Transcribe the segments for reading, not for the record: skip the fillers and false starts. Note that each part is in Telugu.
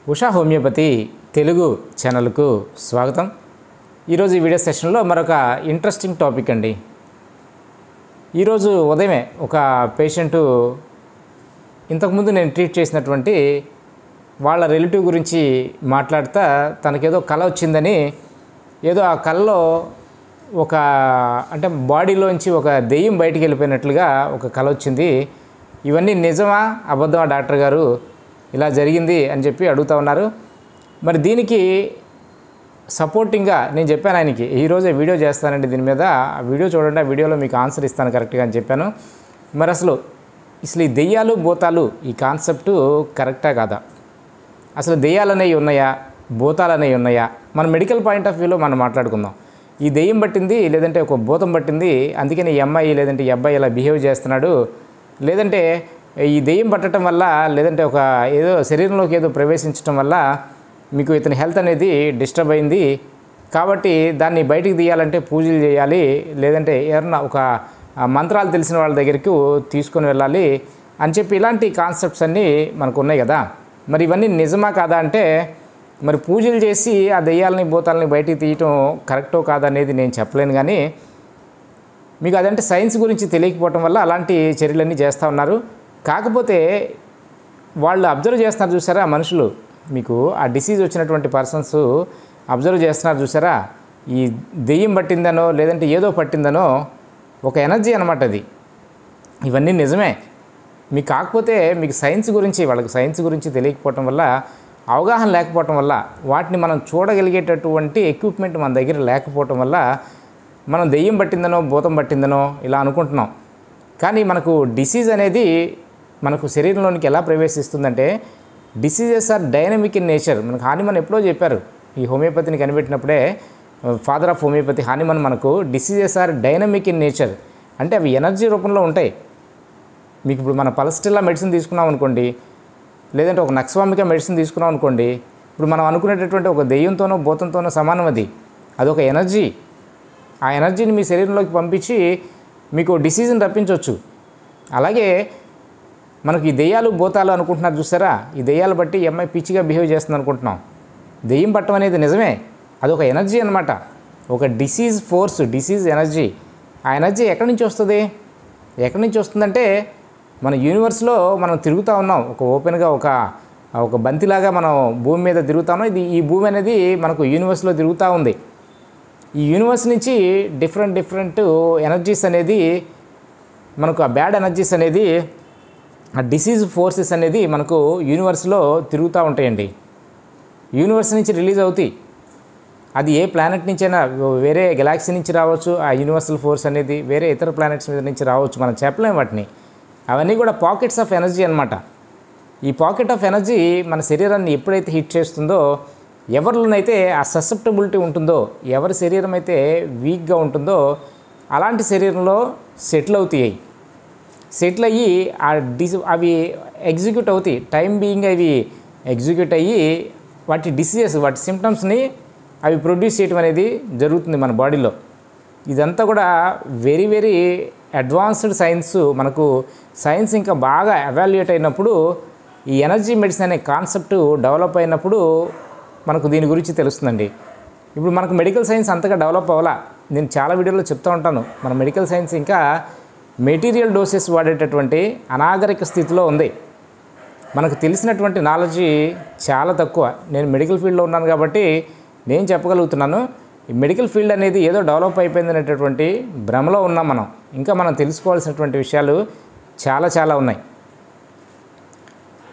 ఉషా హోమియోపతి తెలుగు ఛానల్కు స్వాగతం. ఈరోజు ఈ వీడియో సెషన్లో మరొక ఇంట్రెస్టింగ్ టాపిక్ అండి. ఈరోజు ఉదయమే ఒక పేషెంటు ఇంతకుముందు నేను ట్రీట్ చేసినటువంటి వాళ్ళ రిలేటివ్ గురించి మాట్లాడుతూ తనకేదో కళ వచ్చిందని, ఏదో ఆ కళలో ఒక అంటే బాడీలోంచి ఒక దెయ్యం బయటికి వెళ్ళిపోయినట్లుగా ఒక కళ వచ్చింది. ఇవన్నీ నిజమా అబద్ధమా డాక్టర్ గారు, ఇలా జరిగింది అని చెప్పి అడుగుతూ ఉన్నారు. మరి దీనికి సపోర్టింగ్గా నేను చెప్పాను ఆయనకి, ఈరోజే వీడియో చేస్తానండి దీని మీద, ఆ వీడియో చూడండి, ఆ వీడియోలో మీకు ఆన్సర్ ఇస్తాను కరెక్ట్గా అని చెప్పాను. మరి అసలు ఈ దెయ్యాలు భూతాలు ఈ కాన్సెప్టు కరెక్టా కాదా, అసలు దెయ్యాలు అనేవి ఉన్నాయా, భూతాలు అనేవి ఉన్నాయా, మన మెడికల్ పాయింట్ ఆఫ్ వ్యూలో మనం మాట్లాడుకుందాం. ఈ దెయ్యం పట్టింది లేదంటే ఒక భూతం పట్టింది, అందుకని ఈ అమ్మాయి లేదంటే ఈ అబ్బాయి ఇలా బిహేవ్ చేస్తున్నాడు, లేదంటే ఈ దెయ్యం పట్టడం వల్ల లేదంటే ఒక ఏదో శరీరంలోకి ఏదో ప్రవేశించడం వల్ల మీకు ఇతని హెల్త్ అనేది డిస్టర్బ్ అయింది, కాబట్టి దాన్ని బయటికి తీయాలంటే పూజలు చేయాలి, లేదంటే ఎవరన్నా ఒక మంత్రాలు తెలిసిన వాళ్ళ దగ్గరికి తీసుకొని వెళ్ళాలి అని చెప్పి ఇలాంటి కాన్సెప్ట్స్ అన్నీ మనకు ఉన్నాయి కదా. మరి ఇవన్నీ నిజమా కాదా అంటే, మరి పూజలు చేసి ఆ దెయ్యాలని భూతాలని బయటికి తీయటం కరెక్టో కాదా అనేది నేను చెప్పలేను. కానీ మీకు అదంటే సైన్స్ గురించి తెలియకపోవటం వల్ల అలాంటి చర్యలన్నీ చేస్తూ ఉన్నారు. కాకపోతే వాళ్ళు అబ్జర్వ్ చేస్తున్నారు చూసారా, మనుషులు మీకు ఆ డిసీజ్ వచ్చినటువంటి పర్సన్స్ అబ్జర్వ్ చేస్తున్నారు చూసారా, ఈ దెయ్యం పట్టిందనో లేదంటే ఏదో పట్టిందనో ఒక ఎనర్జీ అనమాట అది. ఇవన్నీ నిజమే మీకు, కాకపోతే మీకు సైన్స్ గురించి వాళ్ళకి సైన్స్ గురించి తెలియకపోవటం వల్ల, అవగాహన లేకపోవటం వల్ల, వాటిని మనం చూడగలిగేటటువంటి ఎక్విప్మెంట్ మన దగ్గర లేకపోవటం వల్ల మనం దెయ్యం పట్టిందనో భూతం పట్టిందనో ఇలా అనుకుంటున్నాం. కానీ మనకు డిసీజ్ అనేది మనకు శరీరంలోనికి ఎలా ప్రవేశిస్తుందంటే, diseases are dynamic in nature. మనకు హానిమన్ ఎప్పుడో చెప్పారు, ఈ హోమియోపతిని కనిపెట్టినప్పుడే ఫాదర్ ఆఫ్ హోమియోపతి హానిమన్ మనకు diseases are dynamic in nature అంటే అవి ఎనర్జీ రూపంలో ఉంటాయి. మీకు ఇప్పుడు మన పల్స్టిల్లా మెడిసిన్ తీసుకున్నాం అనుకోండి, లేదంటే ఒక నక్స్వామిక మెడిసిన్ తీసుకున్నాం అనుకోండి, ఇప్పుడు మనం అనుకునేటటువంటి ఒక దెయ్యంతోనో భూతంతోనో సమానం అది. అదొక ఎనర్జీ. ఆ ఎనర్జీని మీ శరీరంలోకి పంపించి మీకు డిసీజ్ని రప్పించవచ్చు. అలాగే మనకు ఈ దెయ్యాలు భూతాలు అనుకుంటున్నారు చూసారా, ఈ దెయ్యాలు బట్టి ఈ అమ్మాయి పిచ్చిగా బిహేవ్ చేస్తుంది అనుకుంటున్నాం. దెయ్యం పట్టడం అనేది నిజమే, అదొక ఎనర్జీ అనమాట, ఒక డిసీజ్ ఫోర్స్, డిసీజ్ ఎనర్జీ. ఆ ఎనర్జీ ఎక్కడి నుంచి వస్తుంది, ఎక్కడి నుంచి వస్తుందంటే మన యూనివర్స్లో మనం తిరుగుతూ ఉన్నాం, ఒక ఓపెన్గా ఒక బంతిలాగా మనం భూమి మీద తిరుగుతూ ఉన్నాం. ఈ భూమి అనేది మనకు యూనివర్స్లో తిరుగుతూ ఉంది. ఈ యూనివర్స్ నుంచి డిఫరెంట్ ఎనర్జీస్ అనేది మనకు, ఆ బ్యాడ్ ఎనర్జీస్ అనేది, ఆ డిసీజ్ ఫోర్సెస్ అనేది మనకు యూనివర్స్లో తిరుగుతూ ఉంటాయండి. యూనివర్స్ నుంచి రిలీజ్ అవుతాయి. అది ఏ ప్లానెట్ నుంచైనా, వేరే గెలాక్సీ నుంచి రావచ్చు, ఆ యూనివర్సల్ ఫోర్స్ అనేది వేరే ఇతర ప్లానెట్స్ మీద నుంచి రావచ్చు, మనం చెప్పలేం వాటిని. అవన్నీ కూడా పాకెట్స్ ఆఫ్ ఎనర్జీ అనమాట. ఈ పాకెట్ ఆఫ్ ఎనర్జీ మన శరీరాన్ని ఎప్పుడైతే హిట్ చేస్తుందో, ఎవరిలోనైతే ఆ ససెప్టబిలిటీ ఉంటుందో, ఎవరి శరీరం అయితే వీక్గా ఉంటుందో అలాంటి శరీరంలో సెటిల్ అవుతాయి. సెటిల్ అయ్యి అవి ఎగ్జిక్యూట్ అవుతాయి, టైం బీయింగ్ అవి ఎగ్జిక్యూట్ అయ్యి వాటి డిసీజెస్, వాటి సిమ్టమ్స్ని అవి ప్రొడ్యూస్ చేయడం అనేది జరుగుతుంది మన బాడీలో. ఇదంతా కూడా వెరీ వెరీ అడ్వాన్స్డ్ సైన్స్. మనకు సైన్స్ ఇంకా బాగా ఎవాల్యుయేట్ అయినప్పుడు, ఈ ఎనర్జీ మెడిసిన్ అనే కాన్సెప్ట్ డెవలప్ అయినప్పుడు మనకు దీని గురించి తెలుస్తుందండి. ఇప్పుడు మనకు మెడికల్ సైన్స్ అంతగా డెవలప్ అవ్వాలా, నేను చాలా వీడియోలో చెప్తూ ఉంటాను. మన మెడికల్ సైన్స్ ఇంకా మెటీరియల్ డోసెస్ వాడేటటువంటి అనాగరిక స్థితిలో ఉంది. మనకు తెలిసినటువంటి నాలెడ్జి చాలా తక్కువ. నేను మెడికల్ ఫీల్డ్లో ఉన్నాను కాబట్టి నేను చెప్పగలుగుతున్నాను. ఈ మెడికల్ ఫీల్డ్ అనేది ఏదో డెవలప్ అయిపోయింది అనేటటువంటి భ్రమలో ఉన్నాం మనం. ఇంకా మనం తెలుసుకోవాల్సినటువంటి విషయాలు చాలా ఉన్నాయి.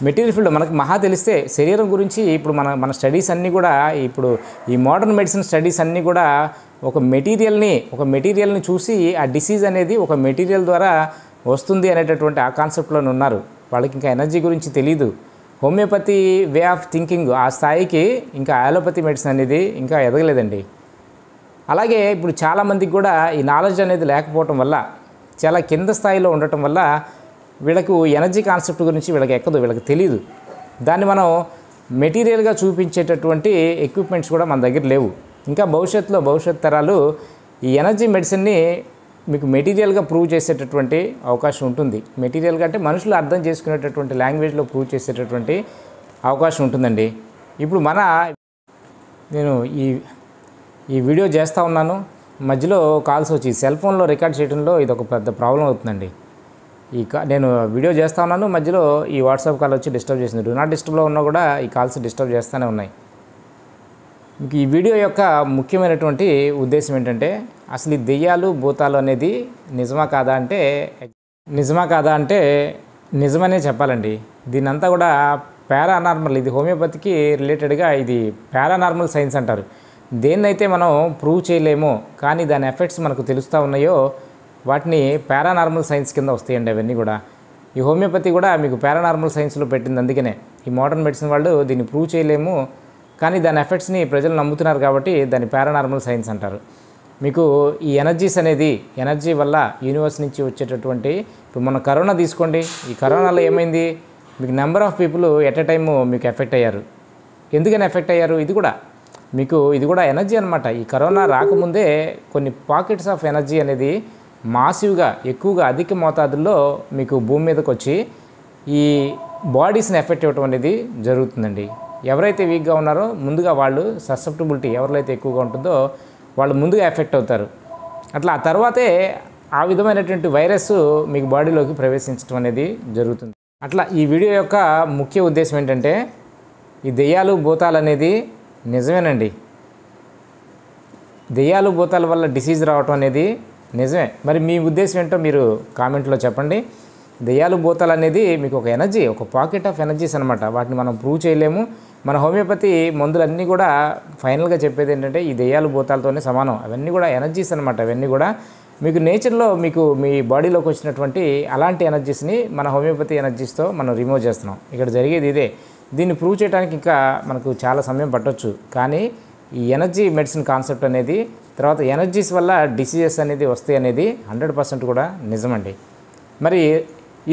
మెటీరియల్ ఫీల్డ్ మనకు మహా తెలిస్తే శరీరం గురించి ఇప్పుడు మన స్టడీస్ అన్నీ కూడా, ఇప్పుడు ఈ మోడర్న్ మెడిసిన్ స్టడీస్ అన్నీ కూడా ఒక మెటీరియల్ని చూసి ఆ డిసీజ్ అనేది ఒక మెటీరియల్ ద్వారా వస్తుంది అనేటటువంటి ఆ కాన్సెప్ట్లో ఉన్నారు. వాళ్ళకి ఇంకా ఎనర్జీ గురించి తెలియదు. హోమియోపతి వే ఆఫ్ థింకింగ్ ఆ స్థాయికి ఇంకా అలోపతి మెడిసిన్ అనేది ఇంకా ఎదగలేదండి. అలాగే ఇప్పుడు చాలామందికి కూడా ఈ నాలెడ్జ్ అనేది లేకపోవటం వల్ల, చాలా కింద స్థాయిలో ఉండటం వల్ల వీళ్ళకు ఎనర్జీ కాన్సెప్ట్ గురించి వీళ్ళకి ఎక్కదు, వీళ్ళకి తెలియదు. దాన్ని మనం మెటీరియల్గా చూపించేటటువంటి ఎక్విప్మెంట్స్ కూడా మన దగ్గర లేవు. ఇంకా భవిష్యత్ తరాలు ఈ ఎనర్జీ మెడిసిన్ని మీకు మెటీరియల్గా ప్రూవ్ చేసేటటువంటి అవకాశం ఉంటుంది. మెటీరియల్గా అంటే మనుషులు అర్థం చేసుకునేటటువంటి లాంగ్వేజ్లో ప్రూవ్ చేసేటటువంటి అవకాశం ఉంటుందండి. ఇప్పుడు నేను ఈ వీడియో చేస్తూ ఉన్నాను, మధ్యలో కాల్స్ వచ్చి సెల్ ఫోన్లో రికార్డ్ చేయడంలో ఇది ఒక పెద్ద ప్రాబ్లం అవుతుందండి. నేను వీడియో చేస్తూ ఉన్నాను, మధ్యలో ఈ వాట్సాప్ కాల్ వచ్చి డిస్టర్బ్ చేసింది. డూ నాట్ డిస్టర్బ్లో ఉన్నా కూడా ఈ కాల్స్ డిస్టర్బ్ చేస్తూనే ఉన్నాయి. మీకు ఈ వీడియో యొక్క ముఖ్యమైనటువంటి ఉద్దేశం ఏంటంటే, అసలు ఈ దెయ్యాలు భూతాలు అనేది నిజమా కాదా అంటే నిజమనే చెప్పాలండి. దీన్నంతా కూడా పారానార్మల్, ఇది హోమియోపతికి రిలేటెడ్గా ఇది పారానార్మల్ సైన్స్ అంటారు. దేన్నైతే మనం ప్రూవ్ చేయలేమో కానీ దాని ఎఫెక్ట్స్ మనకు తెలుస్తూ ఉన్నాయో వాటిని పారానార్మల్ సైన్స్ కింద వస్తాయండి. అవన్నీ కూడా ఈ హోమియోపతి కూడా మీకు పారానార్మల్ సైన్స్లో పెట్టింది. అందుకనే ఈ మోడర్న్ మెడిసిన్ వాళ్ళు దీన్ని ప్రూవ్ చేయలేము కానీ దాని ఎఫెక్ట్స్ని ప్రజలు నమ్ముతున్నారు కాబట్టి దాన్ని పారానార్మల్ సైన్స్ అంటారు. మీకు ఈ ఎనర్జీ వల్ల యూనివర్స్ నుంచి వచ్చేటటువంటి, ఇప్పుడు మన కరోనా తీసుకోండి. ఈ కరోనాలో ఏమైంది, మీకు number of people at a time మీకు ఎఫెక్ట్ అయ్యారు. ఎందుకని ఎఫెక్ట్ అయ్యారు? ఇది కూడా ఎనర్జీ అనమాట. ఈ కరోనా రాకముందే కొన్ని పాకెట్స్ ఆఫ్ ఎనర్జీ అనేది మాసివ్గా, ఎక్కువగా, అధిక మోతాదుల్లో మీకు భూమి మీదకి వచ్చి ఈ బాడీస్ని ఎఫెక్ట్ ఇవ్వటం అనేది జరుగుతుందండి. ఎవరైతే వీక్గా ఉన్నారో ముందుగా వాళ్ళు ససెప్టబిలిటీ ఎవరైతే ఎక్కువగా ఉంటుందో వాళ్ళు ముందుగా ఎఫెక్ట్ అవుతారు. అట్లా ఆ తర్వాతే ఆ విధమైనటువంటి వైరస్ మీకు బాడీలోకి ప్రవేశించడం అనేది జరుగుతుంది. అట్లా ఈ వీడియో యొక్క ముఖ్య ఉద్దేశం ఏంటంటే, ఈ దెయ్యాలు భూతాలు అనేది నిజమేనండి. దెయ్యాలు భూతాల వల్ల డిసీజ్ రావటం అనేది నిజమే. మరి మీ ఉద్దేశం ఏంటో మీరు కామెంట్లో చెప్పండి. దెయ్యాలు భూతాలు అనేది మీకు ఒక ఎనర్జీ, ఒక పాకెట్ ఆఫ్ ఎనర్జీస్ అనమాట. వాటిని మనం ప్రూవ్ చేయలేము. మన హోమియోపతి మందులన్నీ కూడా ఫైనల్గా చెప్పేది ఏంటంటే ఈ దెయ్యాలు భూతాలతోనే సమానం. అవన్నీ కూడా ఎనర్జీస్ అనమాట. అవన్నీ కూడా మీకు నేచర్లో మీకు మీ బాడీలోకి వచ్చినటువంటి అలాంటి ఎనర్జీస్ని మన హోమియోపతి ఎనర్జీస్తో మనం రిమూవ్ చేస్తున్నాం. ఇక్కడ జరిగేది ఇదే. దీన్ని ప్రూవ్ చేయడానికి ఇంకా మనకు చాలా సమయం పట్టొచ్చు. కానీ ఈ ఎనర్జీ మెడిసిన్ కాన్సెప్ట్ అనేది, తర్వాత ఎనర్జీస్ వల్ల డిసీజెస్ అనేది వస్తాయి అనేది 100% కూడా నిజమండి. మరి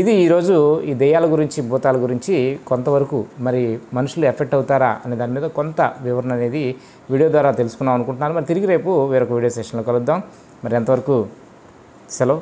ఇది ఈరోజు ఈ దెయ్యాల గురించి, భూతాల గురించి కొంతవరకు, మరి మనుషులు ఎఫెక్ట్ అవుతారా అనే దాని మీద కొంత వివరణ అనేది వీడియో ద్వారా తెలుసుకున్నాం అనుకుంటున్నాను. మరి తిరిగి రేపు వేరొక వీడియో సెషన్లో కలుద్దాం. మరి ఎంతవరకు సెలవు.